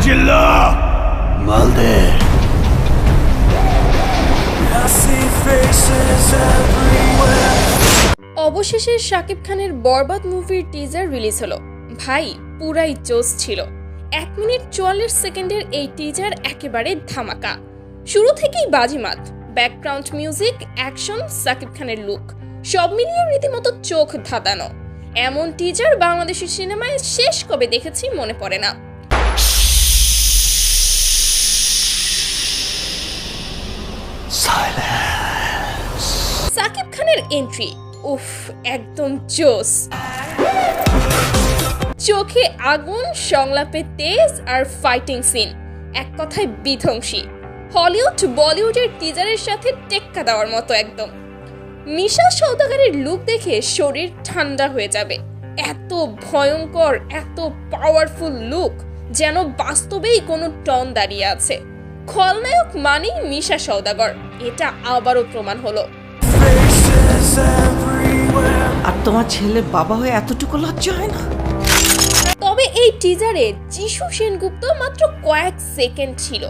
চিল্লা মালদে। অবশেষে শাকিব খানের বরবাদ মুভির টিজার রিলিজ হলো। ভাই পুরাই জোশ ছিল। 1 মিনিট 44 সেকেন্ডের এই টিজার একেবারে ধামাকা। শুরু থেকেই বাজিমাত, ব্যাকগ্রাউন্ড মিউজিক, অ্যাকশন, শাকিব খানের লুক সব মিলিয়ে রীতিমতো চোখ ধাঁধানো। এমন টিজার বাংলাদেশি সিনেমায় শেষ কবে দেখেছি মনে পড়ে না। শাকিব খানের এন্ট্রি উফ একদম জোস। চোখে আগুন, সংলাপে তেজ আর ফাইটিং সিন, এক কথায় বিধ্বংসী। হলিউড বলিউডের টিজারের সাথে টেক্কা দেওয়ার মতো একদম। মিশা সওদাগরের লুক দেখে শরীর ঠান্ডা হয়ে যাবে। এত ভয়ঙ্কর, এত পাওয়ারফুল লুক, যেন বাস্তবেই কোনো টন দাঁড়িয়ে আছে। খলনায়ক মানেই মিশা সওদাগর, এটা আবারও প্রমাণ হলো। আর তোমার ছেলে বাবা হয়ে এতটুকু লজ্জা হয় না? তবে এই টিজারে যিশু সেনগুপ্ত মাত্র কয়েক সেকেন্ড ছিল,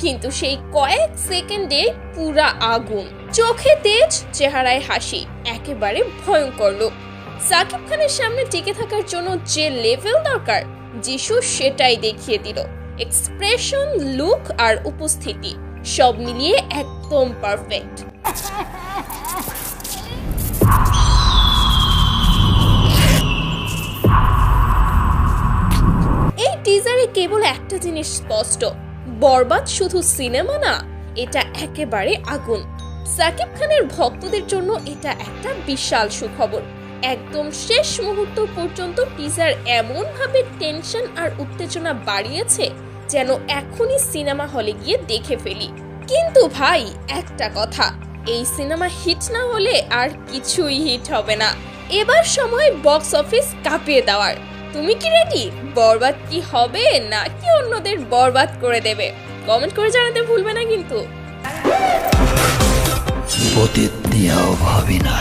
কিন্তু সেই কয়েক সেকেন্ডে পুরা আগুন। চোখে তেজ, চেহারায় হাসি, একেবারে ভয়ঙ্কর লোক। শাকিব খানের সামনে টিকে থাকার জন্য যে লেভেল দরকার যিশু সেটাই দেখিয়ে দিল। এক্সপ্রেশন, লুক আর উপস্থিতি সব মিলিয়ে একদম পারফেক্ট। এই টিজারে কেবল একটা জিনিস স্পষ্ট, বরবাদ শুধু সিনেমা না, এটা একেবারে আগুন। শাকিব খানের ভক্তদের জন্য এটা একটা বিশাল সুখবর। একদম শেষ মুহূর্ত পর্যন্ত টিজার এমন ভাবে টেনশন আর উত্তেজনা বাড়িয়েছে যেন এখনই সিনেমা হলে গিয়ে দেখে ফেলি। কিন্তু ভাই একটা কথা, এই সিনেমা হিট না হলে আর কিছুই হিট হবে না। এবার সময় বক্স অফিস কাঁপিয়ে দেওয়ার। তুমি কি রেডি? বরবাদ কি হবে নাকি অন্যদের বরবাদ করে দেবে? কমেন্ট করে জানাতে ভুলবে না কিন্তু। অতীত নিয়েও ভাবি না।